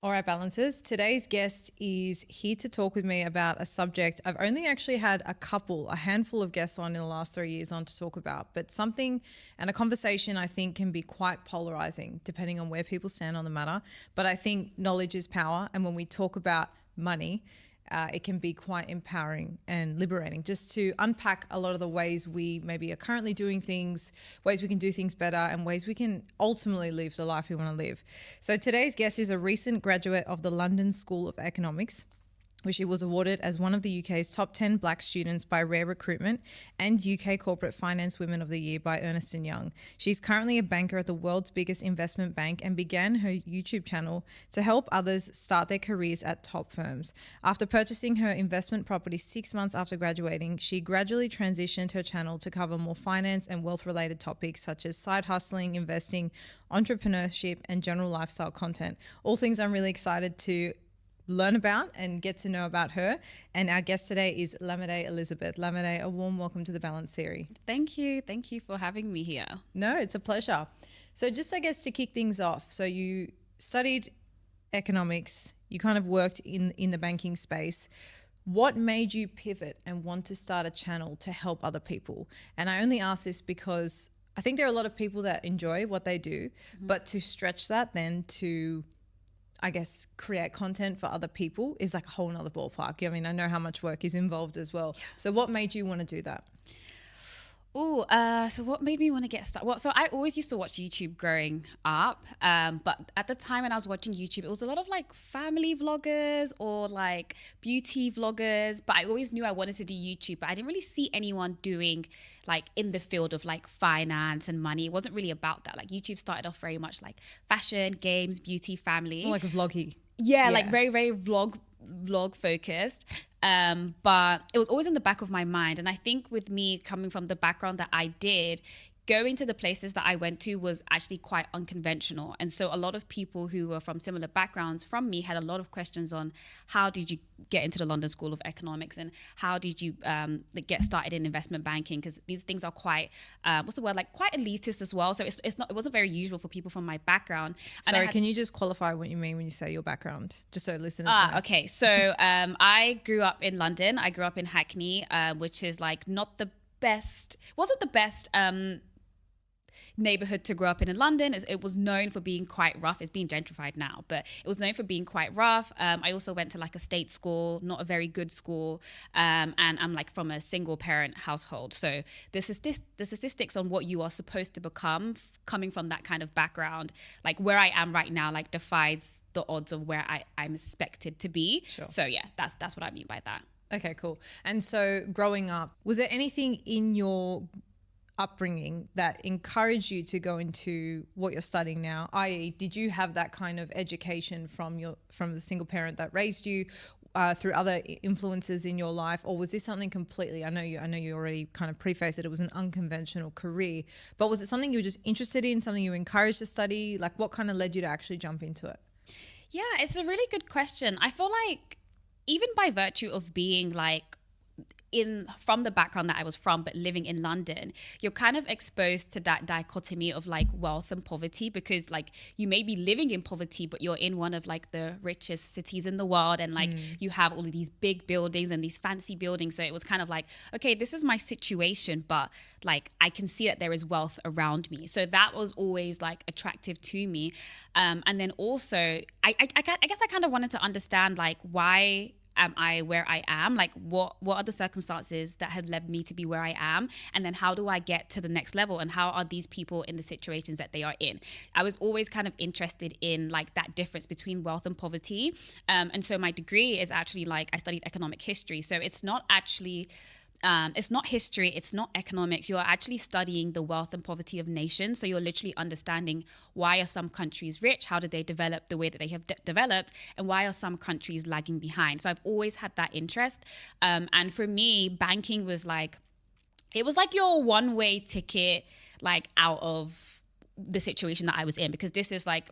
All right, balancers. Today's guest is here to talk with me about a subject I've only actually had a handful of guests on in the last 3 years on to talk about, but something and a conversation I think can be quite polarizing depending on where people stand on the matter. But I think knowledge is power. And when we talk about money, it can be quite empowering and liberating just to unpack a lot of the ways we maybe are currently doing things, ways we can do things better, and ways we can ultimately live the life we want to live. So today's guest is a recent graduate of the London School of Economics, where she was awarded as one of the UK's top 10 black students by Rare Recruitment and UK Corporate Finance Women of the Year by Ernst & Young. She's currently a banker at the world's biggest investment bank and began her YouTube channel to help others start their careers at top firms. After purchasing her investment property 6 months after graduating, she gradually transitioned her channel to cover more finance and wealth-related topics such as side hustling, investing, entrepreneurship, and general lifestyle content. All things I'm really excited to learn about and get to know about her. And our guest today is Lamide Elizabeth. Lamide, a warm welcome to the Balance Series. Thank you. Thank you for having me here. No, it's a pleasure. So just, I guess, to kick things off. So you studied economics, you kind of worked in the banking space. What made you pivot and want to start a channel to help other people? And I only ask this because I think there are a lot of people that enjoy what they do, but to stretch that then to, I guess, create content for other people is like a whole nother ballpark. I mean, I know how much work is involved as well. So what made you want to do that? So what made me want to get started? Well, so I always used to watch YouTube growing up. But at the time when I was watching YouTube, it was a lot of like family vloggers or like beauty vloggers. But I always knew I wanted to do YouTube, but I didn't really see anyone doing like in the field of like finance and money. It wasn't really about that. Like YouTube started off very much like fashion, games, beauty, family. More like a vloggy. Yeah, like very, very vlog focused. But it was always in the back of my mind. And I think with me coming from the background that I did, going to the places that I went to was actually quite unconventional. And so a lot of people who were from similar backgrounds from me had a lot of questions on how did you get into the London School of Economics and how did you get started in investment banking? Because these things are quite, like quite elitist as well. So it wasn't very usual for people from my background. Sorry, can you just qualify what you mean when you say your background? Just so listeners know. Okay. So I grew up in London. I grew up in Hackney, which is like not the best, wasn't the best neighborhood to grow up in London. It was known for being quite rough. It's being gentrified now, but it was known for being quite rough. I also went to like a state school, not a very good school, and I'm like from a single parent household. So the statistics on what you are supposed to become coming from that kind of background, like where I am right now, like defies the odds of where I'm expected to be. Sure. So yeah, that's what I mean by that. Okay, cool. And so growing up, was there anything in your upbringing that encouraged you to go into what you're studying now? I.e., did you have that kind of education from the single parent that raised you, through other influences in your life, or was this something completely? I know you already kind of prefaced it was an unconventional career, but was it something you were just interested in, something you were encouraged to study? Like, what kind of led you to actually jump into it? Yeah, it's a really good question. I feel like even by virtue of being like from the background that I was from, but living in London, you're kind of exposed to that dichotomy of like wealth and poverty, because like you may be living in poverty, but you're in one of like the richest cities in the world, and like you have all of these big buildings and these fancy buildings. So it was kind of like, okay, this is my situation, but like I can see that there is wealth around me. So that was always like attractive to me. And then also, I guess I kind of wanted to understand like why am I where I am? Like what are the circumstances that have led me to be where I am? And then how do I get to the next level? And how are these people in the situations that they are in? I was always kind of interested in like that difference between wealth and poverty. And so my degree is actually like, I studied economic history. So it's not actually it's not history, it's not economics. You're actually studying the wealth and poverty of nations. So you're literally understanding, why are some countries rich? How did they develop the way that they have developed? And why are some countries lagging behind? So I've always had that interest. And for me, banking was like, it was like your one-way ticket, like out of the situation that I was in, because this is like,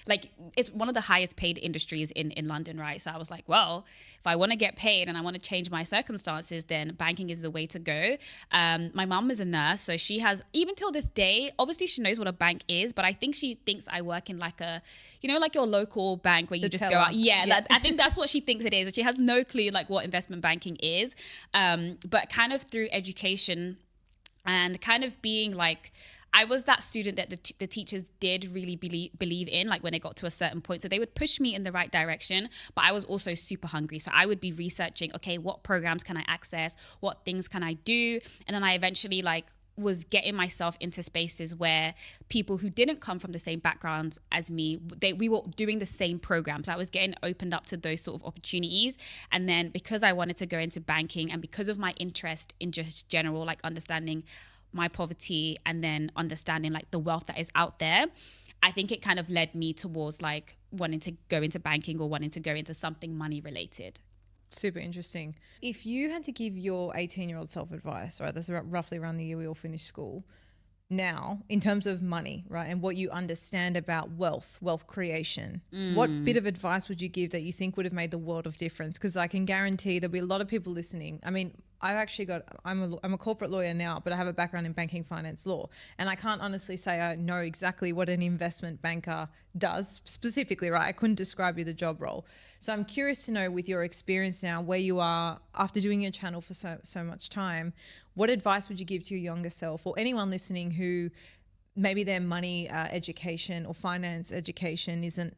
like it's one of the highest paid industries in London, right? So I was like, well, if I want to get paid and I want to change my circumstances, then banking is the way to go. My mom is a nurse, so she has, even till this day, obviously she knows what a bank is, but I think she thinks I work in like a, like your local bank where you just go out. Yeah. Like, I think that's what she thinks it is. She has no clue like what investment banking is. But kind of through education and kind of being like, I was that student that the teachers did really believe in, like when it got to a certain point. So they would push me in the right direction, but I was also super hungry. So I would be researching, okay, what programs can I access? What things can I do? And then I eventually like was getting myself into spaces where people who didn't come from the same background as me, we were doing the same programs. I was getting opened up to those sort of opportunities. And then because I wanted to go into banking and because of my interest in just general, like understanding my poverty and then understanding like the wealth that is out there, I think it kind of led me towards like wanting to go into banking or wanting to go into something money related. Super interesting. If you had to give your 18-year-old self advice, right, that's roughly around the year we all finished school, now in terms of money, right, and what you understand about wealth creation, what bit of advice would you give that you think would have made the world of difference? Because I can guarantee there'll be a lot of people listening. I mean, I'm a corporate lawyer now, but I have a background in banking finance law. And I can't honestly say I know exactly what an investment banker does specifically, right? I couldn't describe you the job role. So I'm curious to know, with your experience now, where you are after doing your channel for so much time, what advice would you give to your younger self or anyone listening who maybe their money education or finance education isn't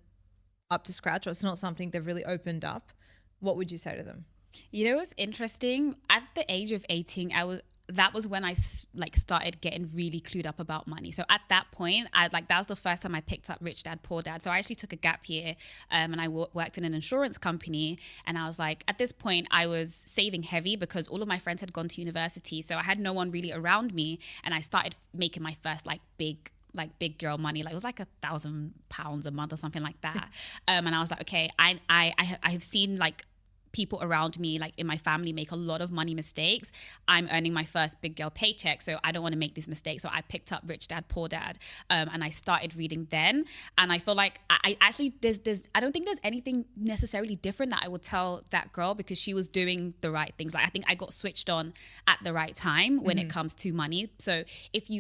up to scratch, or it's not something they've really opened up? What would you say to them? You know what's interesting? At the age of 18, that was when I like started getting really clued up about money. So at that point, that was the first time I picked up Rich Dad Poor Dad. So I actually took a gap year and I worked in an insurance company. And I was like, at this point, I was saving heavy because all of my friends had gone to university. So I had no one really around me. And I started making my first big girl money. Like it was like £1,000 a month or something like that. And I was like, okay, I have seen like people around me, like in my family, make a lot of money mistakes. I'm earning my first big girl paycheck, so I don't want to make these mistakes. So I picked up Rich Dad Poor Dad, and I started reading then. And I feel like I actually I don't think there's anything necessarily different that I would tell that girl, because she was doing the right things. Like I think I got switched on at the right time when it comes to money. So if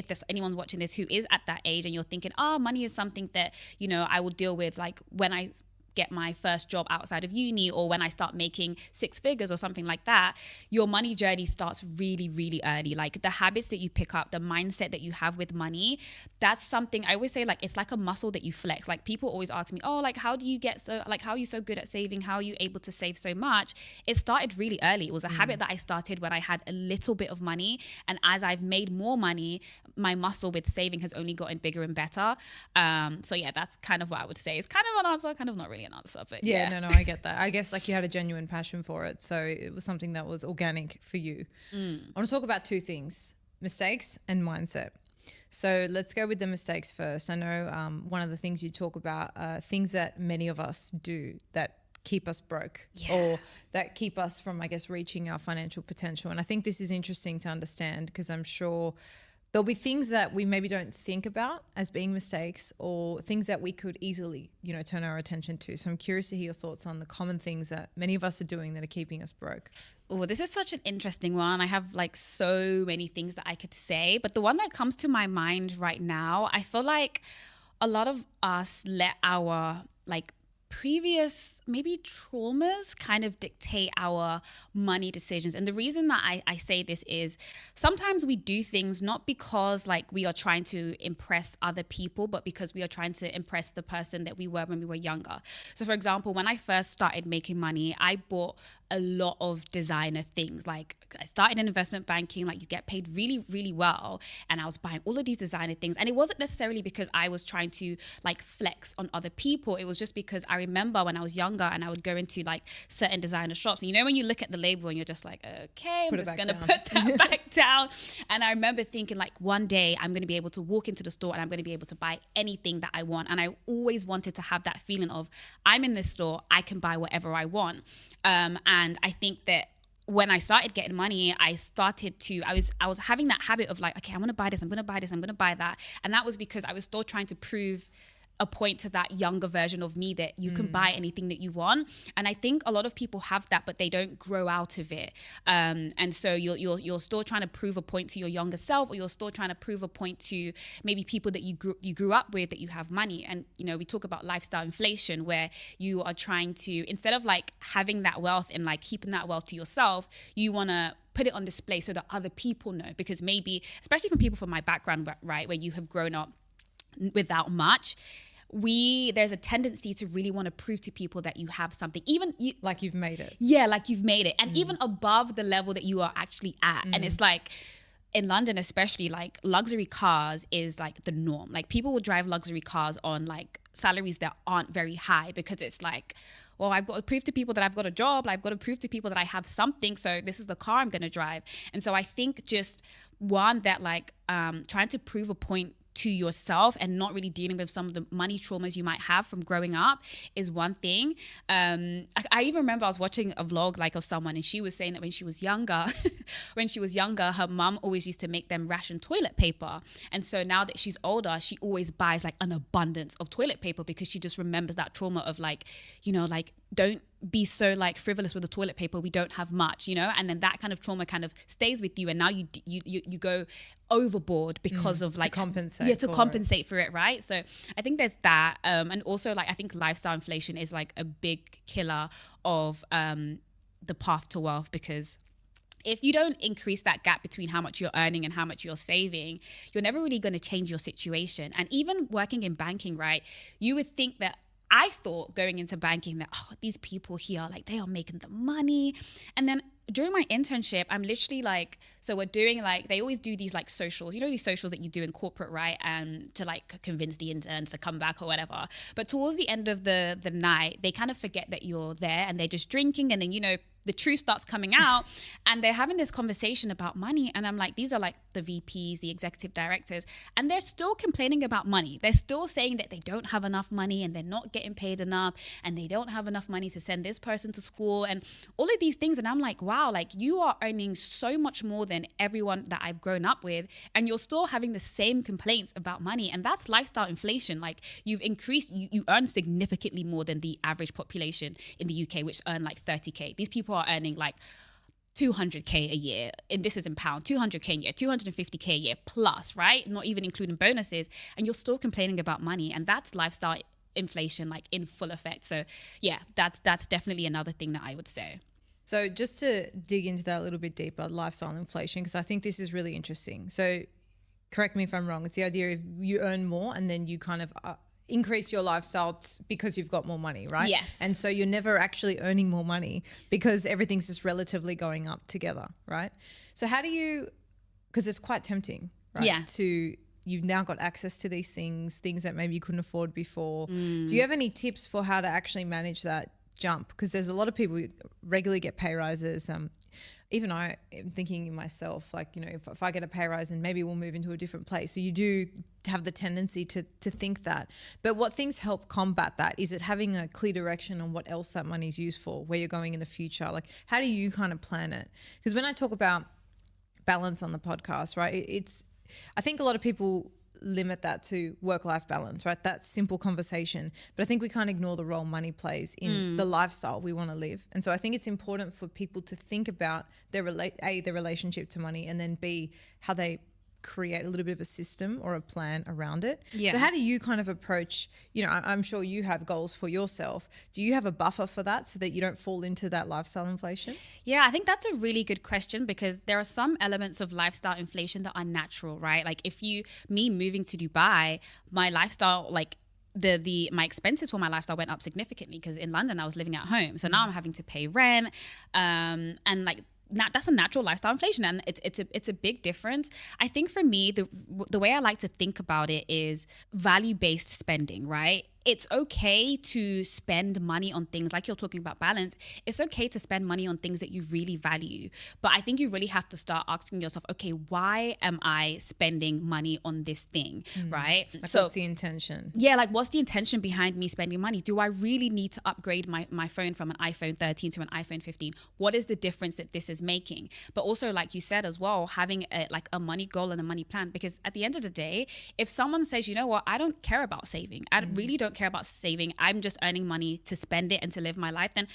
there's anyone watching this who is at that age and you're thinking, money is something that I will deal with, like when I get my first job outside of uni or when I start making six figures or something like that, your money journey starts really, really early. Like the habits that you pick up, the mindset that you have with money, that's something I always say, like it's like a muscle that you flex. Like people always ask me, how are you so good at saving? How are you able to save so much? It started really early. It was a habit that I started when I had a little bit of money, and as I've made more money, my muscle with saving has only gotten bigger and better. So yeah, that's kind of what I would say. It's kind of an answer, kind of not really an answer, but yeah. No, I get that. I guess like you had a genuine passion for it, so it was something that was organic for you. I want to talk about two things: mistakes and mindset. So let's go with the mistakes first. I know one of the things you talk about are things that many of us do that keep us broke or that keep us from, I guess, reaching our financial potential. And I think this is interesting to understand, because I'm sure there'll be things that we maybe don't think about as being mistakes, or things that we could easily, turn our attention to. So I'm curious to hear your thoughts on the common things that many of us are doing that are keeping us broke. Oh, this is such an interesting one. I have like so many things that I could say, but the one that comes to my mind right now, I feel like a lot of us let our like previous maybe traumas kind of dictate our money decisions. And the reason that I say this is sometimes we do things not because like we are trying to impress other people, but because we are trying to impress the person that we were when we were younger. So for example, when I first started making money, I bought a lot of designer things. Like I started in investment banking, like you get paid really, really well. And I was buying all of these designer things. And it wasn't necessarily because I was trying to like flex on other people. It was just because I remember when I was younger and I would go into like certain designer shops. And when you look at the label and you're just like, okay, I'm just going to put that back down. And I remember thinking like one day I'm going to be able to walk into the store and I'm going to be able to buy anything that I want. And I always wanted to have that feeling of I'm in this store, I can buy whatever I want. And I think that when I started getting money, I was having that habit of like, okay, I'm gonna buy this, I'm gonna buy this, I'm gonna buy that. And that was because I was still trying to prove a point to that younger version of me that you can buy anything that you want. And I think a lot of people have that, but they don't grow out of it. And so you're still trying to prove a point to your younger self, or you're still trying to prove a point to maybe people that you grew up with, that you have money. And, you know, we talk about lifestyle inflation, where you are trying to, instead of like having that wealth and like keeping that wealth to yourself, you want to put it on display so that other people know. Because maybe, especially from people from my background, right, where you have grown up without much, there's a tendency to really want to prove to people that you have something, even like you've made it. Yeah, like you've made it, and even above the level that you are actually at. And it's like, in London especially, like luxury cars is like the norm. Like people will drive luxury cars on like salaries that aren't very high, because it's like, well, I've got to prove to people that I've got a job. I've got to prove to people that I have something. So this is the car I'm going to drive. And so I think just one, that like trying to prove a point to yourself and not really dealing with some of the money traumas you might have from growing up is one thing. I even remember I was watching a vlog like of someone, and she was saying that when she was younger, her mum always used to make them ration toilet paper. And so now that she's older, she always buys like an abundance of toilet paper, because she just remembers that trauma of like, you know, like, don't be so like frivolous with the toilet paper, we don't have much, you know. And then that kind of trauma kind of stays with you, and now you go overboard because of like to compensate for it, right? So I think there's that, and also like I think lifestyle inflation is like a big killer of the path to wealth, because if you don't increase that gap between how much you're earning and how much you're saving, you're never really going to change your situation. And even working in banking, right, you would think that, I thought going into banking that, oh, these people here, like they are making the money. And then during my internship, I'm literally like, so we're doing like, they always do these like socials, you know, these socials that you do in corporate, right? And to like convince the interns to come back or whatever. But towards the end of the night, they kind of forget that you're there, and they're just drinking. And then, you know, the truth starts coming out, and they're having this conversation about money. And I'm like, these are like the VPs, the executive directors, and they're still complaining about money. They're still saying that they don't have enough money, and they're not getting paid enough, and they don't have enough money to send this person to school, and all of these things. And I'm like, wow, like you are earning so much more than everyone that I've grown up with, and you're still having the same complaints about money. And that's lifestyle inflation. Like you've increased, you earn significantly more than the average population in the UK, which earn like 30K. These people are earning like 200K a year, and this is in pound, 200K a year, 250K a year plus, right? Not even including bonuses, and you're still complaining about money. And that's lifestyle inflation, like in full effect. So yeah, that's definitely another thing that I would say. So just to dig into that a little bit deeper, lifestyle inflation, because I think this is really interesting. So correct me if I'm wrong, it's the idea of you earn more and then you kind of increase your lifestyle because you've got more money, right? Yes. And so you're never actually earning more money because everything's just relatively going up together, right? So how do you, because it's quite tempting, right? Yeah. You've now got access to these things that maybe you couldn't afford before. Do you have any tips for how to actually manage that jump? Because there's a lot of people who regularly get pay rises. Even I am thinking in myself, like, you know, if I get a pay rise and maybe we'll move into a different place. So you do have the tendency to think that. But what things help combat that? Is it having a clear direction on what else that money's used for, where you're going in the future? Like, how do you kind of plan it? Because when I talk about balance on the podcast, right, I think a lot of people limit that to work-life balance, right? That simple conversation. But I think we can't ignore the role money plays in the lifestyle we want to live. And so I think it's important for people to think about their relationship to money, and then B, how they create a little bit of a system or a plan around it. Yeah. So how do you kind of approach, you know, I'm sure you have goals for yourself. Do you have a buffer for that so that you don't fall into that lifestyle inflation? Yeah, I think that's a really good question, because there are some elements of lifestyle inflation that are natural, right? Like me moving to Dubai, my lifestyle, like my expenses for my lifestyle went up significantly, because in London I was living at home. So now I'm having to pay rent, and like that's a natural lifestyle inflation, and it's a big difference. I think for me, the way I like to think about it is value-based spending, right? it's okay to spend money on things like you're talking about balance. It's okay to spend money on things that you really value. But I think you really have to start asking yourself, okay, why am I spending money on this thing, right? Like, so what's the intention? Yeah, like what's the intention behind me spending money? Do I really need to upgrade my phone from an iPhone 13 to an iPhone 15? What is the difference that this is making? But also, like you said as well, having a money goal and a money plan. Because at the end of the day, if someone says, you know what, I don't care about saving, I really don't care about saving, I'm just earning money to spend it and to live my life, then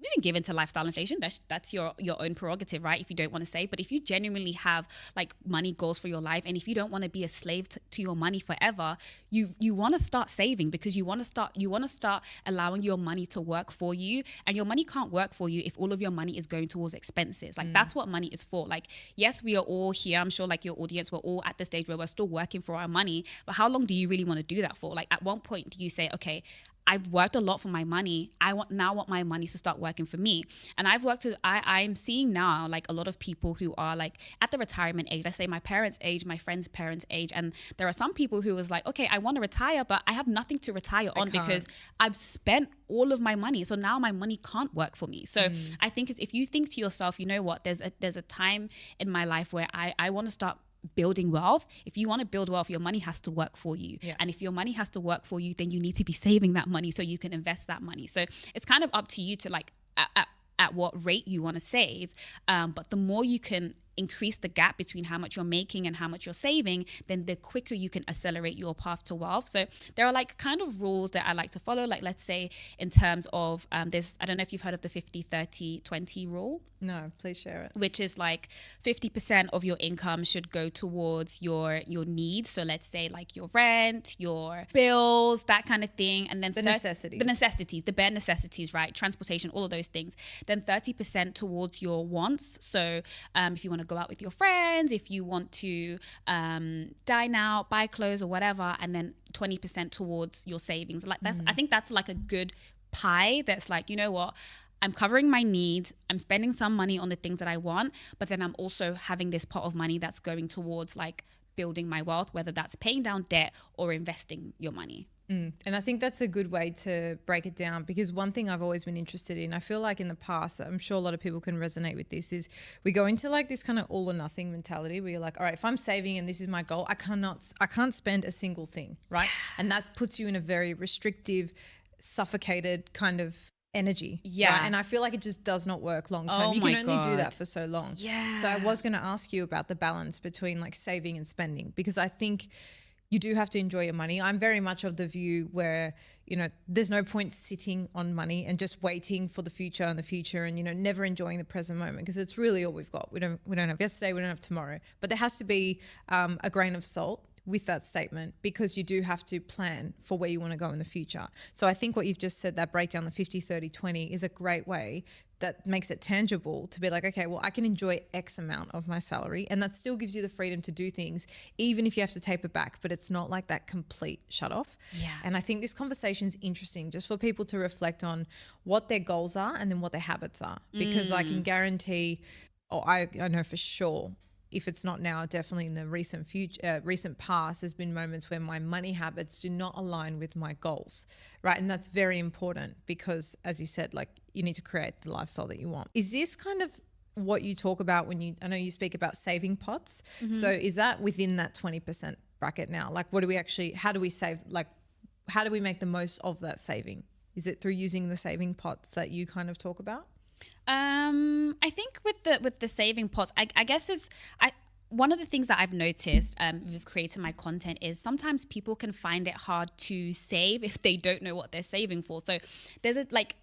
you can give into lifestyle inflation. That's your own prerogative, right? If you don't want to save. But if you genuinely have like money goals for your life, and if you don't want to be a slave to your money forever, you want to start saving, because you want to start allowing your money to work for you. And your money can't work for you if all of your money is going towards expenses. Like that's what money is for. Like, yes, we are all here, I'm sure, like your audience, we're all at the stage where we're still working for our money, but how long do you really want to do that for? Like, at one point do you say, okay, I've worked a lot for my money, I want my money to start working for me? And I'm seeing now like a lot of people who are like at the retirement age, let's say my parents' age, my friends' parents' age, and there are some people who was like, okay, I want to retire, but I have nothing to retire on because I've spent all of my money, so now my money can't work for me. So I think if you think to yourself, you know what, there's a time in my life where I want to start building wealth. If you want to build wealth, your money has to work for you. Yeah. And if your money has to work for you, then you need to be saving that money so you can invest that money. So it's kind of up to you to like at what rate you want to save. But the more you can increase the gap between how much you're making and how much you're saving, then the quicker you can accelerate your path to wealth. So there are like kind of rules that I like to follow. Like, let's say in terms of this, I don't know if you've heard of the 50-30-20 rule. No, please share it. Which is like 50% of your income should go towards your needs. So let's say like your rent, your bills, that kind of thing. And then the necessities, the bare necessities, right? Transportation, all of those things. Then 30% towards your wants. So if you want to go out with your friends, if you want to dine out, buy clothes or whatever, and then 20% towards your savings. Like that's, I think that's like a good pie that's like, you know what, I'm covering my needs, I'm spending some money on the things that I want, but then I'm also having this pot of money that's going towards like building my wealth, whether that's paying down debt or investing your money. And I think that's a good way to break it down, because one thing I've always been interested in, I feel like in the past, I'm sure a lot of people can resonate with this, is we go into like this kind of all or nothing mentality where you're like, all right, if I'm saving and this is my goal, I can't spend a single thing, right? And that puts you in a very restrictive, suffocated kind of energy. Yeah. Right? And I feel like it just does not work long term. You can only do that for so long. Yeah. So I was going to ask you about the balance between like saving and spending, because I think you do have to enjoy your money. I'm very much of the view where, you know, there's no point sitting on money and just waiting for the future and the future and, you know, never enjoying the present moment, because it's really all we've got. We don't have yesterday, we don't have tomorrow. But there has to be a grain of salt with that statement, because you do have to plan for where you want to go in the future. So I think what you've just said, that breakdown, the 50-30-20, is a great way that makes it tangible to be like, okay, well, I can enjoy X amount of my salary, and that still gives you the freedom to do things, even if you have to taper back, but it's not like that complete shut off. Yeah. And I think this conversation is interesting just for people to reflect on what their goals are and then what their habits are, because I can guarantee, or I know for sure, if it's not now, definitely in the recent past, there's been moments where my money habits do not align with my goals, right? And that's very important, because as you said, like, you need to create the lifestyle that you want. Is this kind of what you talk about when I know you speak about saving pots. So is that within that 20% bracket now? Like, how do we save? Like, how do we make the most of that saving? Is it through using the saving pots that you kind of talk about? I think with the saving pots, I guess one of the things that I've noticed with creating my content is sometimes people can find it hard to save if they don't know what they're saving for. So there's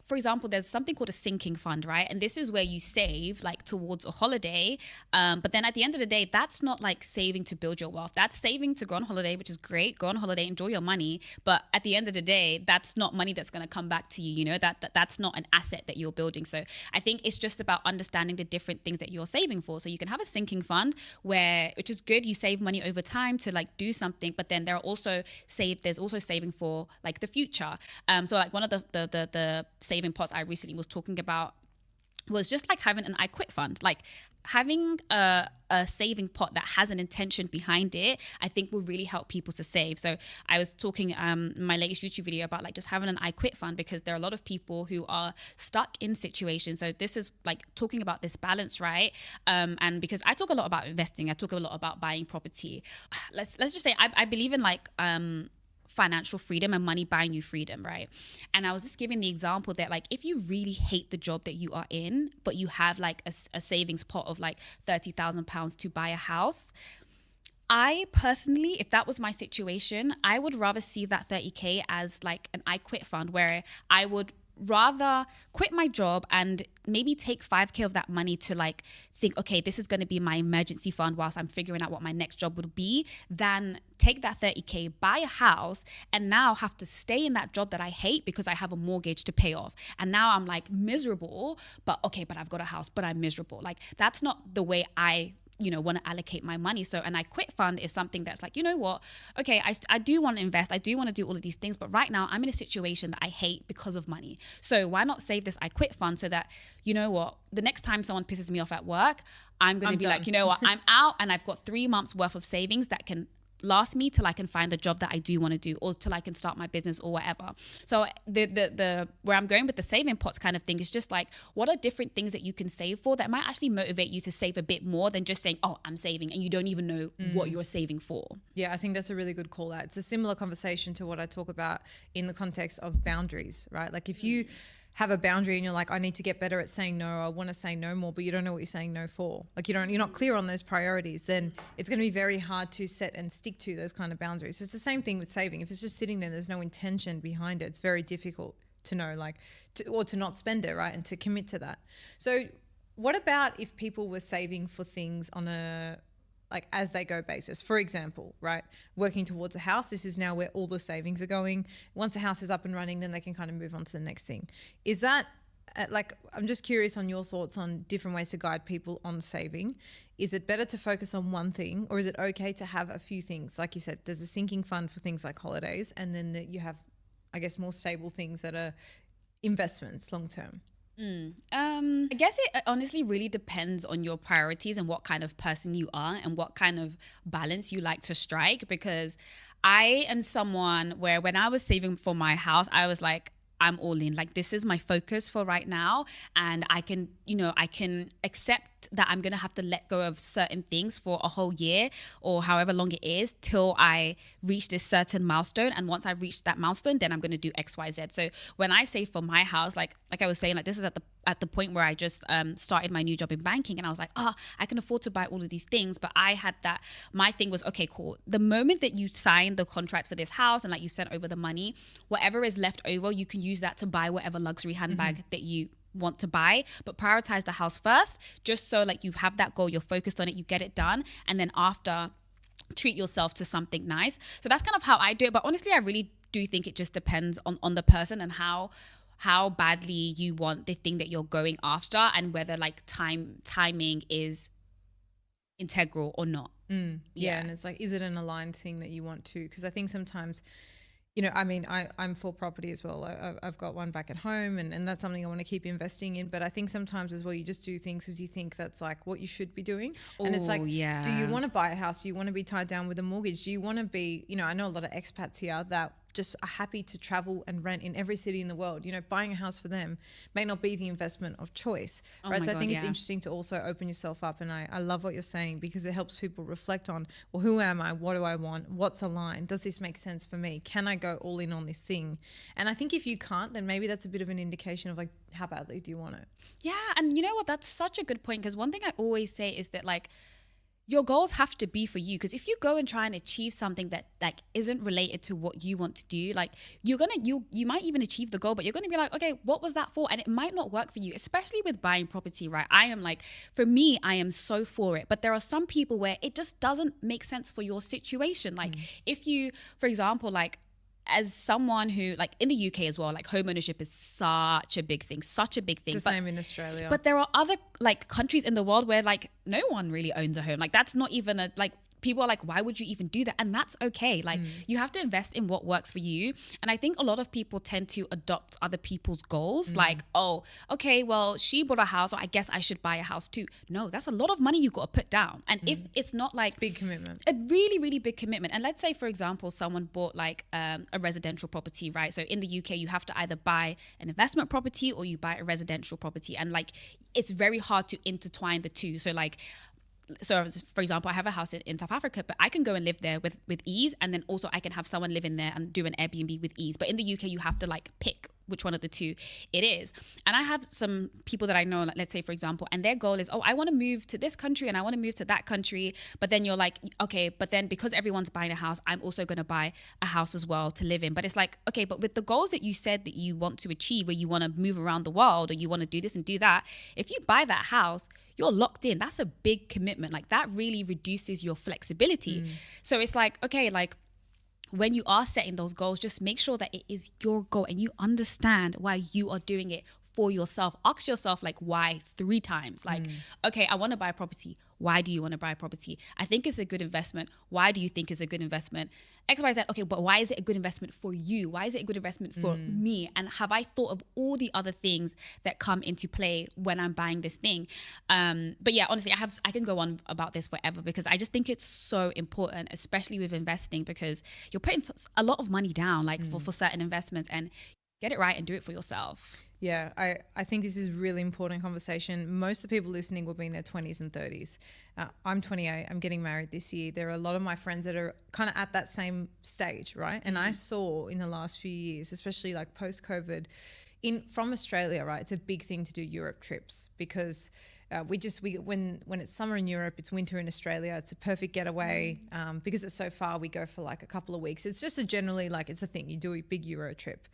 for example, there's something called a sinking fund, right? And this is where you save like towards a holiday. But then at the end of the day, that's not like saving to build your wealth. That's saving to go on holiday, which is great. Go on holiday, enjoy your money. But at the end of the day, that's not money that's going to come back to you. You know, that's not an asset that you're building. So I think it's just about understanding the different things that you're saving for. So you can have a sinking fund which is good. You save money over time to like do something, but then there's also saving for like the future. So like one of the saving pots I recently was talking about was just like having an I quit fund. Like, having a saving pot that has an intention behind it, I think will really help people to save. So I was talking in my latest YouTube video about like just having an I quit fund, because there are a lot of people who are stuck in situations. So this is like talking about this balance, right? And because I talk a lot about investing, I talk a lot about buying property. Let's just say I believe in like financial freedom and money buying you freedom, right? And I was just giving the example that like if you really hate the job that you are in, but you have like a savings pot of like £30,000 to buy a house, I personally, if that was my situation, I would rather see that 30K as like an I quit fund, where I would rather quit my job and maybe take 5K of that money to like think, okay, this is going to be my emergency fund whilst I'm figuring out what my next job would be, than take that 30K, buy a house, and now have to stay in that job that I hate because I have a mortgage to pay off. And now I'm like miserable, but I've got a house, but I'm miserable. Like that's not the way I want to allocate my money. So an I quit fund is something that's like, you know what, okay, I do want to invest, I do want to do all of these things, but right now I'm in a situation that I hate because of money. So why not save this I quit fund so that, you know what, the next time someone pisses me off at work, I'm going to be done. Like, you know what, I'm out and I've got 3 months worth of savings that can last me till I can find the job that I do want to do, or till I can start my business or whatever. So the where I'm going with the saving pots kind of thing is just like, what are different things that you can save for that might actually motivate you to save a bit more than just saying, oh, I'm saving, and you don't even know what you're saving for. Yeah, I think that's a really good call out. It's a similar conversation to what I talk about in the context of boundaries, right? Like if you have a boundary and you're like, I need to get better at saying no, or I want to say no more, but you don't know what you're saying no for. Like you're not clear on those priorities, then it's going to be very hard to set and stick to those kind of boundaries. So it's the same thing with saving. If it's just sitting there, there's no intention behind it, it's very difficult to know, like, or to not spend it, right? And to commit to that. So what about if people were saving for things on a like as they go basis? For example, right, working towards a house, this is now where all the savings are going. Once a house is up and running, then they can kind of move on to the next thing. Is that like, I'm just curious on your thoughts on different ways to guide people on saving. Is it better to focus on one thing, or is it okay to have a few things? Like you said, there's a sinking fund for things like holidays, and then you have, I guess, more stable things that are investments long term. I guess it honestly really depends on your priorities and what kind of person you are and what kind of balance you like to strike. Because I am someone where when I was saving for my house, I was like, I'm all in. Like, this is my focus for right now. And I can accept that I'm going to have to let go of certain things for a whole year or however long it is till I reach this certain milestone. And once I reach that milestone, then I'm going to do X, Y, Z. So when I save for my house, like I was saying, like this is at the point where I just started my new job in banking, and I was like, I can afford to buy all of these things. But I had that, my thing was, okay, cool. The moment that you sign the contract for this house and like you sent over the money, whatever is left over, you can use that to buy whatever luxury handbag that you want to buy, but prioritize the house first, just so like you have that goal, you're focused on it, you get it done, and then after treat yourself to something nice. So that's kind of how I do it. But honestly, I really do think it just depends on the person and how badly you want the thing that you're going after, and whether like timing is integral or not. Yeah, and it's like, is it an aligned thing that you want to? Because I think sometimes, I mean, I'm for property as well. I've got one back at home, and that's something I want to keep investing in. But I think sometimes as well, you just do things because you think that's like what you should be doing. And it's like, do you want to buy a house? Do you want to be tied down with a mortgage? Do you want to be, I know a lot of expats here that just are happy to travel and rent in every city in the world. Buying a house for them may not be the investment of choice, right? So I think it's interesting to also open yourself up. And I love what you're saying, because it helps people reflect on, well, who am I? What do I want? What's aligned? Does this make sense for me? Can I go all in on this thing? And I think if you can't, then maybe that's a bit of an indication of like, how badly do you want it? Yeah. And you know what? That's such a good point, because one thing I always say is that like, your goals have to be for you, because if you go and try and achieve something that like isn't related to what you want to do, like you might even achieve the goal, but you're going to be like, okay, what was that for? And it might not work for you, especially with buying property, right? I am like, for me, I am so for it, but there are some people where it just doesn't make sense for your situation. Like if you, for example, like as someone who, like in the UK as well, like home ownership is such a big thing. It's the same in Australia. But there are other like countries in the world where like no one really owns a home. Like that's not even people are like, why would you even do that? And that's okay. Like you have to invest in what works for you. And I think a lot of people tend to adopt other people's goals. Like, oh, okay, well, she bought a house, so I guess I should buy a house too. No, that's a lot of money you got to put down. And if it's not like big commitment, a really, really big commitment. And let's say, for example, someone bought like a residential property, right? So in the UK, you have to either buy an investment property or you buy a residential property. And like, it's very hard to intertwine the two. So like, so for example, I have a house in South Africa, but I can go and live there with ease. And then also I can have someone live in there and do an Airbnb with ease. But in the UK, you have to like pick which one of the two it is. And I have some people that I know, like, let's say, for example, and their goal is, oh, I want to move to this country and I want to move to that country. But then you're like, okay, but then because everyone's buying a house, I'm also going to buy a house as well to live in. But it's like, okay, but with the goals that you said that you want to achieve, where you want to move around the world or you want to do this and do that, if you buy that house, you're locked in. That's a big commitment. Like that really reduces your flexibility. So it's like, okay, like when you are setting those goals, just make sure that it is your goal and you understand why you are doing it for yourself. Ask yourself like why 3 times. Like, okay, I want to buy a property. Why do you want to buy a property? I think it's a good investment. Why do you think it's a good investment? X, Y, Z. Okay, but why is it a good investment for you? Why is it a good investment for me? And have I thought of all the other things that come into play when I'm buying this thing? But yeah, honestly, I can go on about this forever because I just think it's so important, especially with investing, because you're putting a lot of money down like for certain investments, and get it right and do it for yourself. Yeah, I think this is really important conversation. Most of the people listening will be in their 20s and 30s. I'm 28. I'm getting married this year. There are a lot of my friends that are kind of at that same stage, right? And I saw in the last few years, especially like post-COVID, from Australia, right? It's a big thing to do Europe trips because when it's summer in Europe, it's winter in Australia. It's a perfect getaway because it's so far. We go for like a couple of weeks. It's just it's a thing. You do a big Euro trip.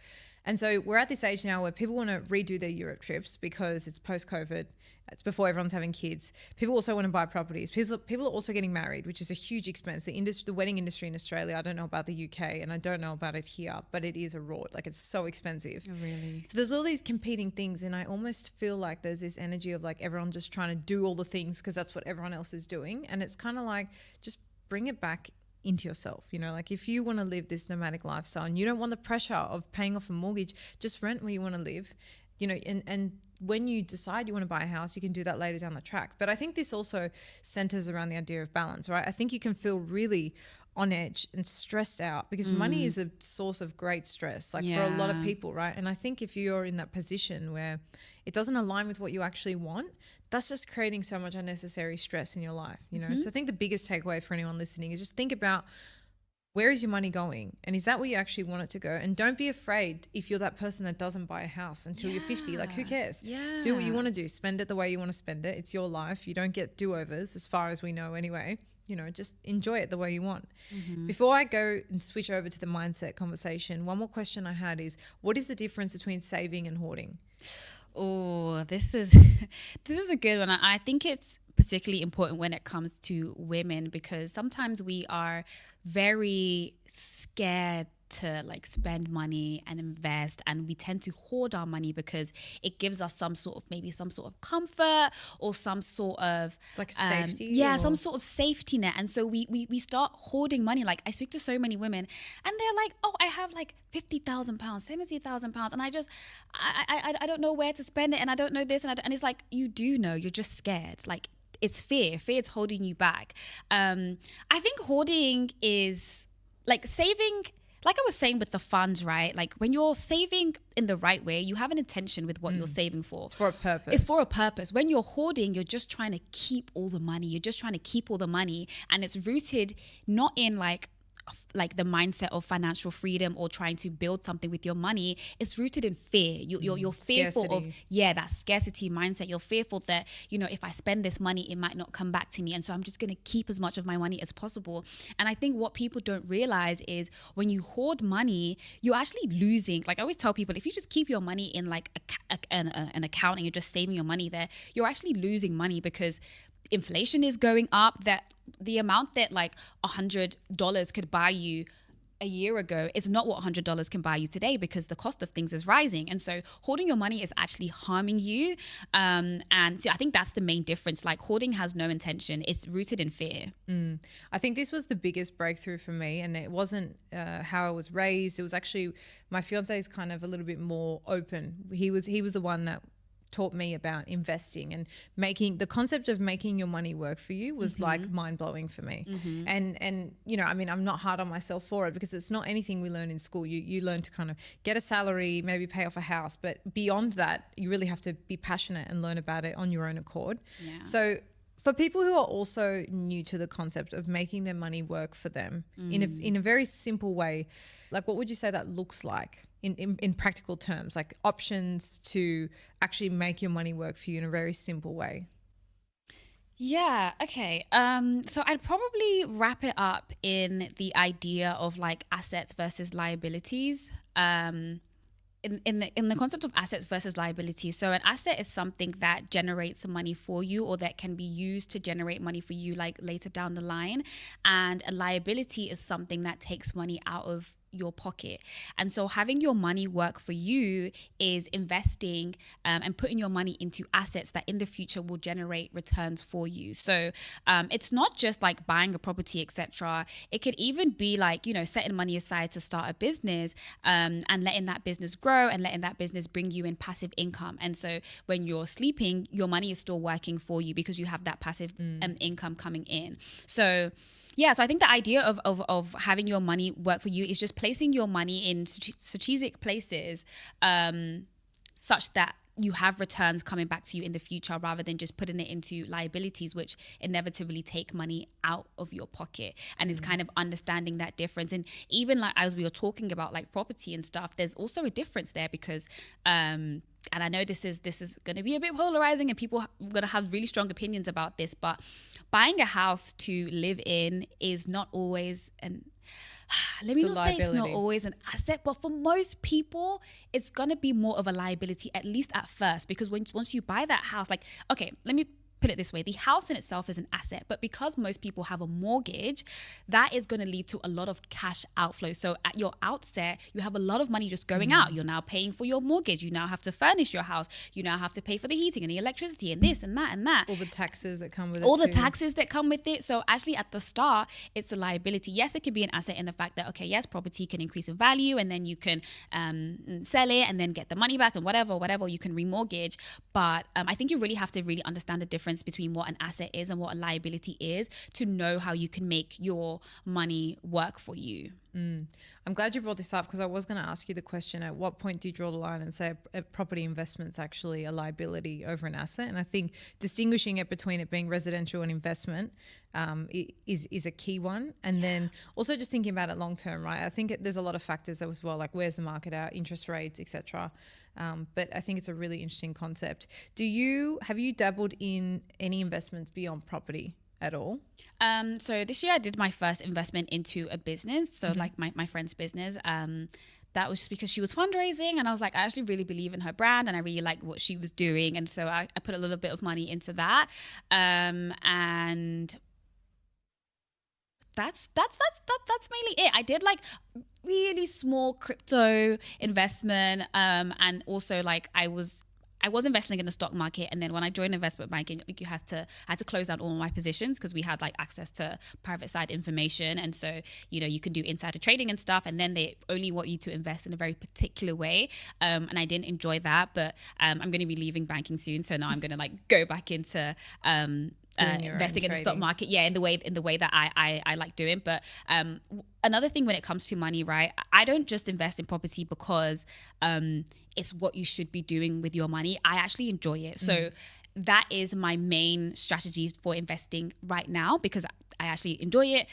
And so we're at this age now where people want to redo their Europe trips because it's post-COVID. It's before everyone's having kids. People also want to buy properties. People are also getting married, which is a huge expense. The wedding industry in Australia, I don't know about the UK and I don't know about it here, but it is a rort. Like it's so expensive. Oh, really? So there's all these competing things, and I almost feel like there's this energy of like everyone just trying to do all the things because that's what everyone else is doing. And it's kind of like just bring it back into yourself, like if you want to live this nomadic lifestyle and you don't want the pressure of paying off a mortgage, just rent where you want to live, and when you decide you want to buy a house, you can do that later down the track. But I think this also centers around the idea of balance, right? I think you can feel really on edge and stressed out because money is a source of great stress, for a lot of people, right? And I think if you're in that position where it doesn't align with what you actually want, that's just creating so much unnecessary stress in your life, So I think the biggest takeaway for anyone listening is just think about, where is your money going? And is that where you actually want it to go? And don't be afraid if you're that person that doesn't buy a house until you're 50. Like, who cares? Yeah. Do what you want to do. Spend it the way you want to spend it. It's your life. You don't get do-overs as far as we know anyway. Just enjoy it the way you want. Before I go and switch over to the mindset conversation, one more question I had is, what is the difference between saving and hoarding? Oh, this is a good one. I think it's particularly important when it comes to women because sometimes we are very scared to like spend money and invest, and we tend to hoard our money because it gives us some sort of comfort or some sort of it's like safety some sort of safety net. And so we start hoarding money. Like I speak to so many women and they're like, oh, I have like £50,000, £70,000 and I don't know where to spend it, and I don't know this, and it's like, you do know, you're just scared. Like it's fear it's holding you back. I think hoarding is like saving. Like I was saying with the funds, right? Like when you're saving in the right way, you have an intention with what you're saving for. It's for a purpose. It's for a purpose. When you're hoarding, you're just trying to keep all the money. And it's rooted not in like the mindset of financial freedom or trying to build something with your money. It's rooted in fear. You're fearful of that scarcity mindset. You're fearful that if I spend this money, it might not come back to me, and so I'm just going to keep as much of my money as possible. And I think what people don't realize is when you hoard money, you're actually losing. Like I always tell people, if you just keep your money in like an account and you're just saving your money there, you're actually losing money because inflation is going up. That the amount that like $100 could buy you a year ago is not what $100 can buy you today, because the cost of things is rising. And so hoarding your money is actually harming you. And so I think that's the main difference. Like, hoarding has no intention. It's rooted in fear. I think this was the biggest breakthrough for me, and it wasn't how I was raised. It was actually, my fiance is kind of a little bit more open. He was the one that taught me about investing, and making the concept of making your money work for you was like mind blowing for me. And you know, I mean, I'm not hard on myself for it, because it's not anything we learn in school. You learn to kind of get a salary, maybe pay off a house, but beyond that, you really have to be passionate and learn about it on your own accord. Yeah. So for people who are also new to the concept of making their money work for them in a very simple way, like, what would you say that looks like in practical terms, like options to actually make your money work for you in a very simple way? Yeah, okay. So I'd probably wrap it up in the idea of like assets versus liabilities. In the concept of assets versus liabilities. So an asset is something that generates money for you, or that can be used to generate money for you like later down the line. And a liability is something that takes money out of your pocket. And so having your money work for you is investing and putting your money into assets that in the future will generate returns for you. So it's not just like buying a property, etc. It could even be like, you know, setting money aside to start a business and letting that business grow and letting that business bring you in passive income. And so when you're sleeping, your money is still working for you because you have that passive income coming in. So yeah, so I think the idea of having your money work for you is just placing your money in strategic places such that you have returns coming back to you in the future, rather than just putting it into liabilities, which inevitably take money out of your pocket. And it's kind of understanding that difference. And even like as we were talking about like property and stuff, there's also a difference there, because and I know this is going to be a bit polarizing, and people are going to have really strong opinions about this, but buying a house to live in is not always let me not say it's not always an asset, but for most people, it's going to be more of a liability, at least at first, because once you buy that house, like, okay, let me put it this way, the house in itself is an asset, but because most people have a mortgage, that is going to lead to a lot of cash outflow. So at your outset, you have a lot of money just going out. You're now paying for your mortgage. You now have to furnish your house. You now have to pay for the heating and the electricity and this and that and that. All the taxes that come with it. All the taxes that come with it. So actually at the start, it's a liability. Yes, it can be an asset in the fact that, okay, yes, property can increase in value, and then you can sell it and then get the money back and whatever, you can remortgage. But I think you really have to really understand the difference between what an asset is and what a liability is to know how you can make your money work for you. I'm glad you brought this up, because I was going to ask you the question, at what point do you draw the line and say a property investment's actually a liability over an asset? And I think distinguishing it between it being residential and investment is a key one. And then also just thinking about it long term, right? I think there's a lot of factors as well, like where's the market at, interest rates, etc. But I think it's a really interesting concept. Have you dabbled in any investments beyond property at all? So this year I did my first investment into a business. So like my friend's business. That was just because she was fundraising, and I was like, I actually really believe in her brand and I really like what she was doing. And so I put a little bit of money into that. And that's mainly it. I did like really small crypto investment. And also like I was investing in the stock market, and then when I joined investment banking, I had to close down all of my positions because we had like access to private side information, and so you can do insider trading and stuff, and then they only want you to invest in a very particular way, and I didn't enjoy that. But I'm going to be leaving banking soon, so now I'm going to like go back into investing in the stock market, in the way that I like doing. But another thing when it comes to money, right? I don't just invest in property because it's what you should be doing with your money. I actually enjoy it. So that is my main strategy for investing right now, because I actually enjoy it.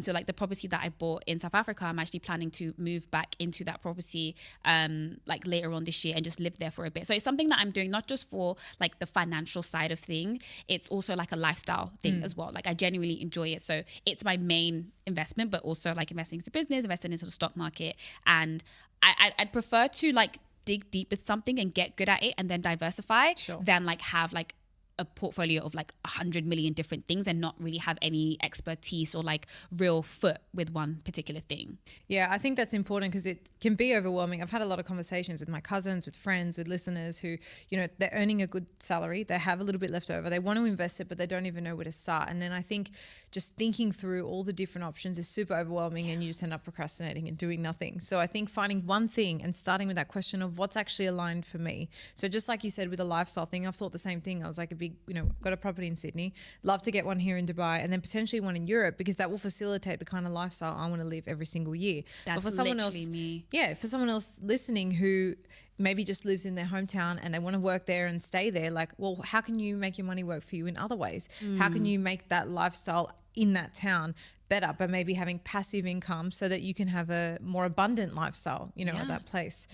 So like the property that I bought in South Africa, I'm actually planning to move back into that property like later on this year and just live there for a bit. So it's something that I'm doing not just for like the financial side of thing, it's also like a lifestyle thing as well. Like I genuinely enjoy it. So it's my main investment, but also like investing into business, investing into the stock market. And I'd prefer to like dig deep with something and get good at it and then diversify than like have like a portfolio of like 100 million different things and not really have any expertise or like real foot with one particular thing. Yeah, I think that's important because it can be overwhelming. I've had a lot of conversations with my cousins, with friends, with listeners who, you know, they're earning a good salary, they have a little bit left over, they want to invest it, but they don't even know where to start. And then I think just thinking through all the different options is super overwhelming, and you just end up procrastinating and doing nothing. So I think finding one thing and starting with that question of what's actually aligned for me. So just like you said with the lifestyle thing, I've thought the same thing. I was like a big, you know, got a property in Sydney, love to get one here in Dubai, and then potentially one in Europe, because that will facilitate the kind of lifestyle I want to live every single year. That's but for someone literally else, me. yeah, for someone else listening who maybe just lives in their hometown and they want to work there and stay there, like, well, how can you make your money work for you in other ways? How can you make that lifestyle in that town better by maybe having passive income so that you can have a more abundant lifestyle, you know, at that place?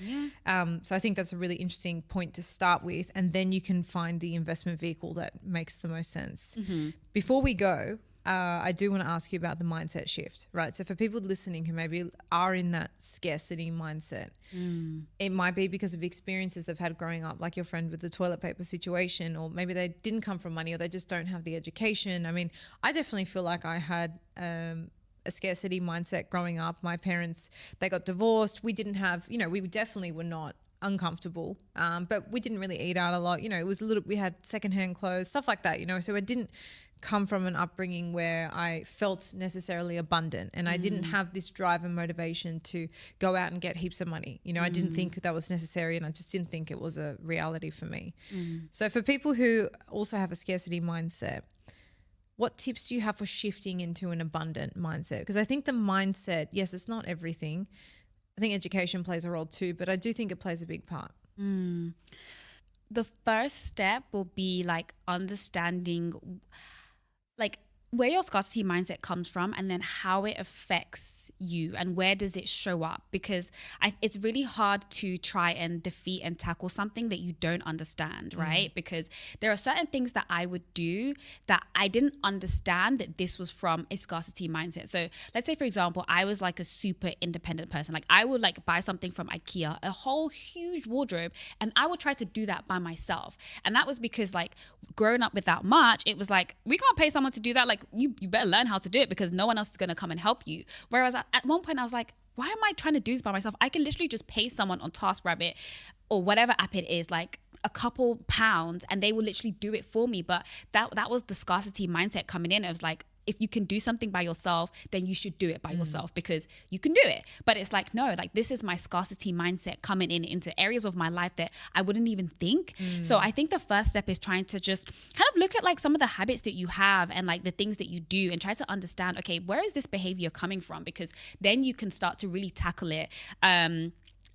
So I think that's a really interesting point to start with, and then you can find the investment vehicle that makes the most sense. Before we go, I do want to ask you about the mindset shift, right? So for people listening who maybe are in that scarcity mindset, it might be because of experiences they've had growing up, like your friend with the toilet paper situation, or maybe they didn't come from money, or they just don't have the education. I mean, I definitely feel like I had a scarcity mindset growing up. My parents, they got divorced. We didn't have, you know, we definitely were not uncomfortable, but we didn't really eat out a lot. You know, it was a little, we had secondhand clothes, stuff like that, you know, so it didn't come from an upbringing where I felt necessarily abundant, and I didn't have this drive and motivation to go out and get heaps of money. You know, I didn't think that was necessary, and I just didn't think it was a reality for me. So for people who also have a scarcity mindset, what tips do you have for shifting into an abundant mindset? Because I think the mindset, yes, it's not everything. I think education plays a role too, but I do think it plays a big part. The first step will be like understanding like where your scarcity mindset comes from, and then how it affects you and where does it show up, because it's really hard to try and defeat and tackle something that you don't understand, right? Because there are certain things that I would do that I didn't understand that this was from a scarcity mindset. So let's say, for example, I was like a super independent person. Like I would like buy something from IKEA, a whole huge wardrobe, and I would try to do that by myself. And that was because like growing up without much, it was like, we can't pay someone to do that. Like you better learn how to do it because no one else is going to come and help you. Whereas at one point I was like, why am I trying to do this by myself? I can literally just pay someone on TaskRabbit or whatever app it is, like a couple pounds, and they will literally do it for me. But that was the scarcity mindset coming in. It was like, if you can do something by yourself, then you should do it by yourself because you can do it. But it's like, no, like this is my scarcity mindset coming in into areas of my life that I wouldn't even think. So I think the first step is trying to just kind of look at like some of the habits that you have and like the things that you do, and try to understand, okay, where is this behavior coming from? Because then you can start to really tackle it.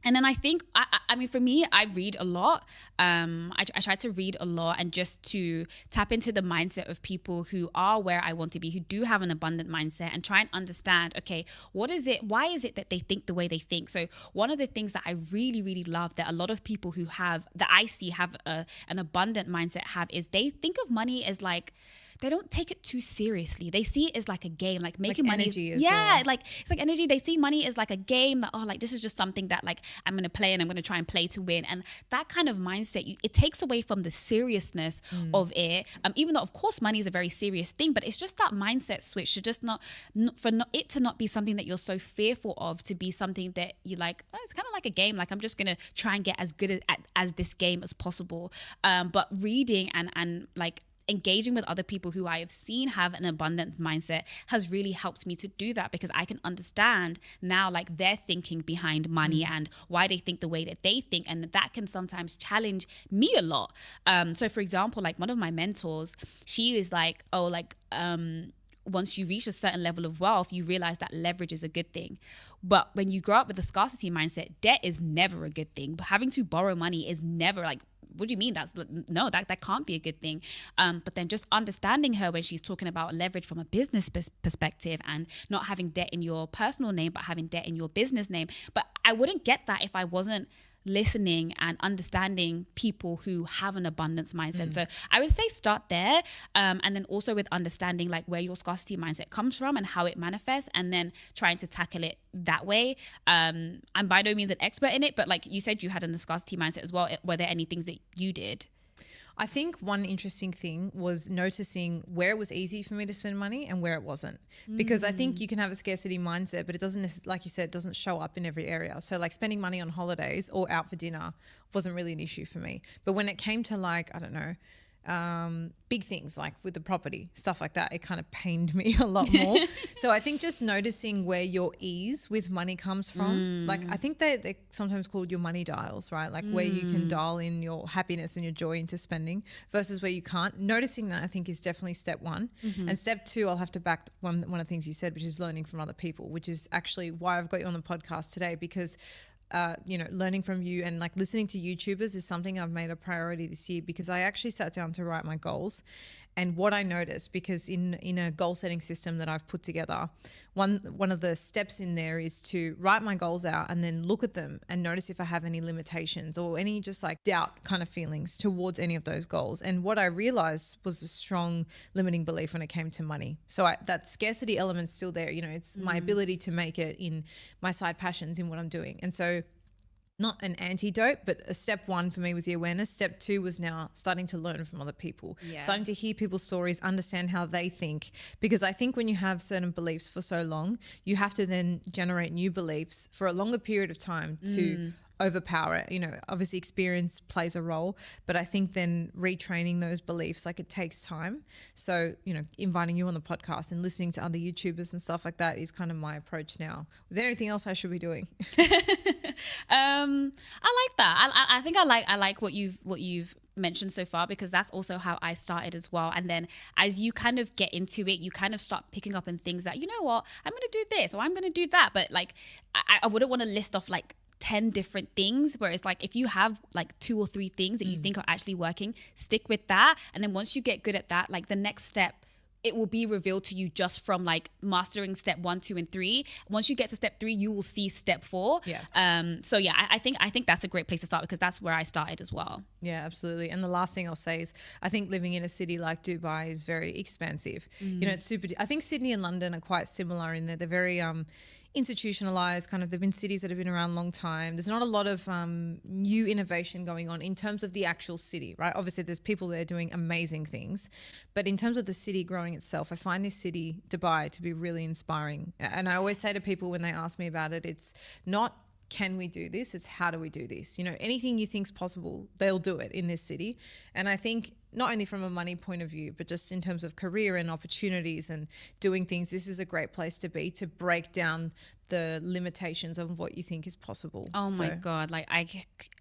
And then I think, I mean, for me, I read a lot. I try to read a lot, and just to tap into the mindset of people who are where I want to be, who do have an abundant mindset, and try and understand, okay, what is it? Why is it that they think the way they think? So one of the things that I really, really love that a lot of people who have, that I see have an abundant mindset have, is they think of money as like, they don't take it too seriously. They see it as like a game, like making like money. Energy as well. Like it's like energy. They see money as like a game that, oh, like this is just something that like I'm going to play and I'm going to try and play to win. And that kind of mindset, it takes away from the seriousness of it. Even though of course money is a very serious thing, but it's just that mindset switch to just not it to not be something that you're so fearful of, to be something that you like, oh, it's kind of like a game. Like I'm just going to try and get as good as this game as possible. But reading and like engaging with other people who I have seen have an abundant mindset has really helped me to do that, because I can understand now like their thinking behind money and why they think the way that they think, and that can sometimes challenge me a lot. So for example, like one of my mentors, she is like, oh, like once you reach a certain level of wealth, you realize that leverage is a good thing. But when you grow up with a scarcity mindset, debt is never a good thing. But having to borrow money is never like, what do you mean? That can't be a good thing. But then just understanding her when she's talking about leverage from a business perspective, and not having debt in your personal name, but having debt in your business name. But I wouldn't get that if I wasn't listening and understanding people who have an abundance mindset. So I would say start there, and then also with understanding like where your scarcity mindset comes from and how it manifests, and then trying to tackle it that way. I'm by no means an expert in it, but like you said, you had a scarcity mindset as well. Were there any things that you did? I think one interesting thing was noticing where it was easy for me to spend money and where it wasn't. Because I think you can have a scarcity mindset, but it doesn't, like you said, it doesn't show up in every area. So like spending money on holidays or out for dinner wasn't really an issue for me. But when it came to like, I don't know, big things like with the property, stuff like that, it kind of pained me a lot more. So I think just noticing where your ease with money comes from, like I think they're sometimes called your money dials, right? Like where you can dial in your happiness and your joy into spending versus where you can't. Noticing that I think is definitely step one. And step two, I'll have to back one of the things you said, which is learning from other people, which is actually why I've got you on the podcast today, because learning from you and like listening to YouTubers is something I've made a priority this year, because I actually sat down to write my goals. And what I noticed, because in a goal setting system that I've put together, one of the steps in there is to write my goals out and then look at them and notice if I have any limitations or any just like doubt kind of feelings towards any of those goals. And what I realized was a strong limiting belief when it came to money. So that scarcity element's still there. It's my ability to make it in my side passions in what I'm doing. And so not an antidote, but a step one for me was the awareness. Step two was now starting to learn from other people, starting to hear people's stories, understand how they think. Because I think when you have certain beliefs for so long, you have to then generate new beliefs for a longer period of time to overpower it. Obviously experience plays a role, but I think then retraining those beliefs, like it takes time. So, inviting you on the podcast and listening to other YouTubers and stuff like that is kind of my approach now. Was there anything else I should be doing? I like that. I think I like what you've mentioned so far, because that's also how I started as well. And then as you kind of get into it, you kind of start picking up on things that, you know what, I'm going to do this or I'm going to do that. But like, I wouldn't want to list off like 10 different things, where it's like if you have like 2 or 3 things that you think are actually working, stick with that. And then once you get good at that, like the next step, it will be revealed to you just from like mastering step 1, 2, and 3. Once you get to step 3, you will see step 4. So yeah, I think that's a great place to start, because that's where I started as well. Yeah, absolutely. And the last thing I'll say is I think living in a city like Dubai is very expansive. It's super, I think Sydney and London are quite similar in that they're very institutionalized, kind of. They've been cities that have been around a long time. There's not a lot of new innovation going on in terms of the actual city, right? Obviously there's people there doing amazing things, but in terms of the city growing itself, I find this city, Dubai, to be really inspiring. And I always say to people when they ask me about it, it's not can we do this, it's how do we do this. Anything you think's possible, they'll do it in this city. And I think not only from a money point of view, but just in terms of career and opportunities and doing things, this is a great place to be, to break down the limitations of what you think is possible. My God, like I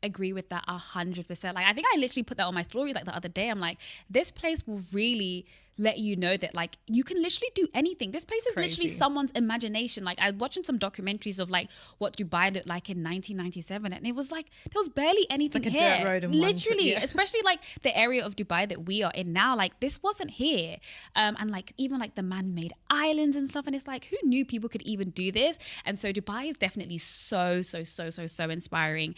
agree with that 100%. Like I think I literally put that on my stories like the other day. I'm like, this place will really let you know that like you can literally do anything. This place is literally someone's imagination. Like I was watching some documentaries of like what Dubai looked like in 1997, and it was like there was barely anything like a here. dirt road and literally, especially like the area of Dubai that we are in now. Like this wasn't here, and like even like the man-made islands and stuff. And it's like, who knew people could even do this? And so Dubai is definitely so inspiring.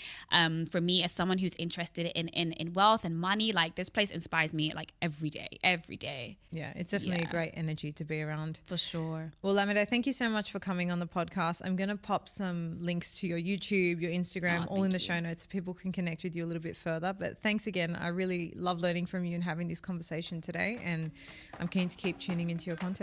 For me as someone who's interested in wealth and money, like this place inspires me like every day. Yeah, it's definitely a great energy to be around. For sure. Well, Lamide, thank you so much for coming on the podcast. I'm going to pop some links to your YouTube, your Instagram, all in the show notes so people can connect with you a little bit further. But thanks again. I really love learning from you and having this conversation today. And I'm keen to keep tuning into your content.